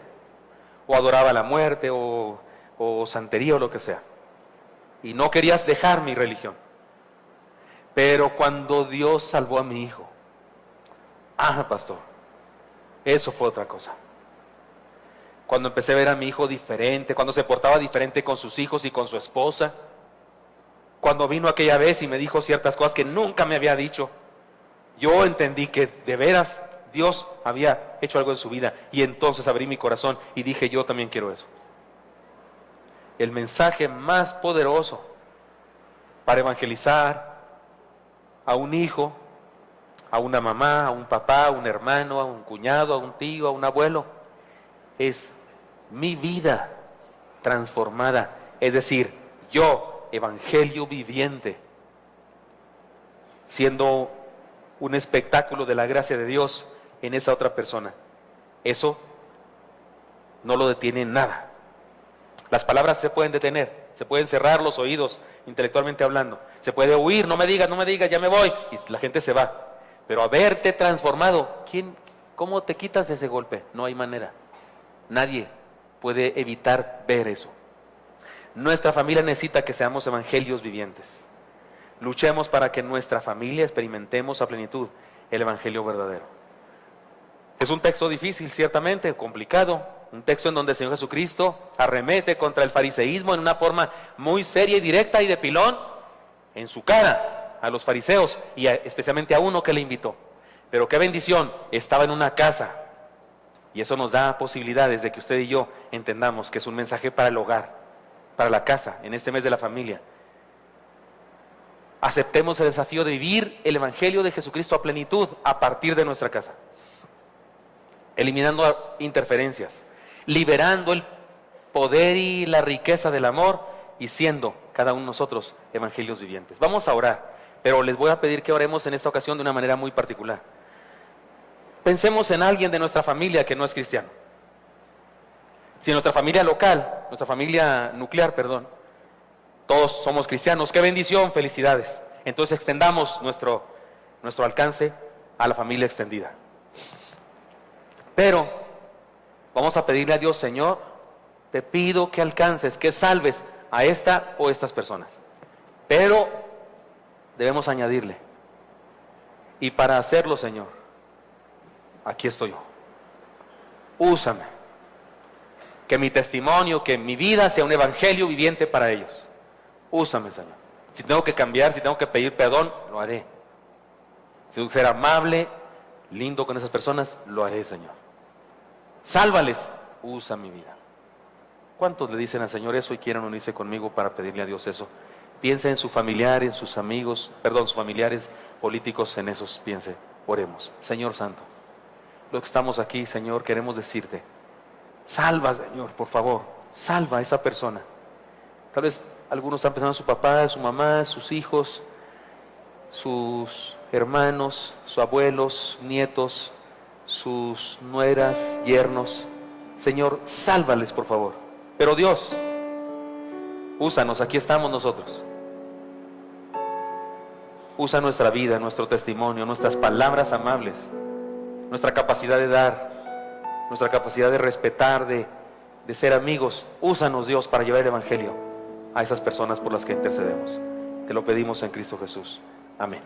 o adoraba la muerte o santería o lo que sea, y no querías dejar mi religión, pero cuando Dios salvó a mi hijo, pastor, eso fue otra cosa. Cuando empecé a ver a mi hijo diferente, cuando se portaba diferente con sus hijos y con su esposa, cuando vino aquella vez y me dijo ciertas cosas que nunca me había dicho, yo entendí que de veras Dios había hecho algo en su vida y entonces abrí mi corazón y dije, yo también quiero eso. El mensaje más poderoso para evangelizar a un hijo, a una mamá, a un papá, a un hermano, a un cuñado, a un tío, a un abuelo, es mi vida transformada. Es decir, yo, evangelio viviente, siendo un espectáculo de la gracia de Dios en esa otra persona. Eso no lo detiene nada. Las palabras se pueden detener, se pueden cerrar los oídos intelectualmente hablando, se puede huir, no me digas, ya me voy, y la gente se va. Pero haberte transformado, ¿cómo te quitas ese golpe? No hay manera. Nadie puede evitar ver eso. Nuestra familia necesita que seamos evangelios vivientes. Luchemos para que en nuestra familia experimentemos a plenitud el evangelio verdadero. Es un texto difícil, ciertamente, complicado, un texto en donde el Señor Jesucristo arremete contra el fariseísmo en una forma muy seria y directa y de pilón en su cara a los fariseos y especialmente a uno que le invitó. Pero qué bendición, estaba en una casa, y eso nos da posibilidades de que usted y yo entendamos que es un mensaje para el hogar, para la casa, en este mes de la familia. Aceptemos el desafío de vivir el evangelio de Jesucristo a plenitud a partir de nuestra casa, eliminando interferencias, liberando el poder y la riqueza del amor y siendo cada uno de nosotros evangelios vivientes. Vamos a orar, pero les voy a pedir que oremos en esta ocasión de una manera muy particular. Pensemos en alguien de nuestra familia que no es cristiano. Si en nuestra familia local, nuestra familia nuclear, perdón, todos somos cristianos, qué bendición, felicidades. Entonces extendamos nuestro alcance a la familia extendida. Pero vamos a pedirle a Dios: Señor, te pido que alcances, que salves a esta o estas personas. Pero debemos añadirle, y para hacerlo, Señor, aquí estoy yo. Úsame. Que mi testimonio, que mi vida sea un evangelio viviente para ellos. Úsame, Señor. Si tengo que cambiar, si tengo que pedir perdón, lo haré. Si tengo que ser amable, lindo con esas personas, lo haré, Señor. Sálvales, usa mi vida. ¿Cuántos le dicen al Señor eso y quieren unirse conmigo para pedirle a Dios eso? Piense en su familiar, en sus amigos, sus familiares políticos, en esos piense. Oremos. Señor Santo, los que estamos aquí, Señor, queremos decirte: salva, Señor, por favor, salva a esa persona. Tal vez algunos están pensando en su papá, su mamá, sus hijos, sus hermanos, sus abuelos, nietos, sus nueras, yernos. Señor, sálvales, por favor. Pero Dios, úsanos, aquí estamos nosotros. Usa nuestra vida, nuestro testimonio, nuestras palabras amables, nuestra capacidad de dar, nuestra capacidad de respetar, de ser amigos. Úsanos, Dios, para llevar el evangelio a esas personas por las que intercedemos. Te lo pedimos en Cristo Jesús. Amén.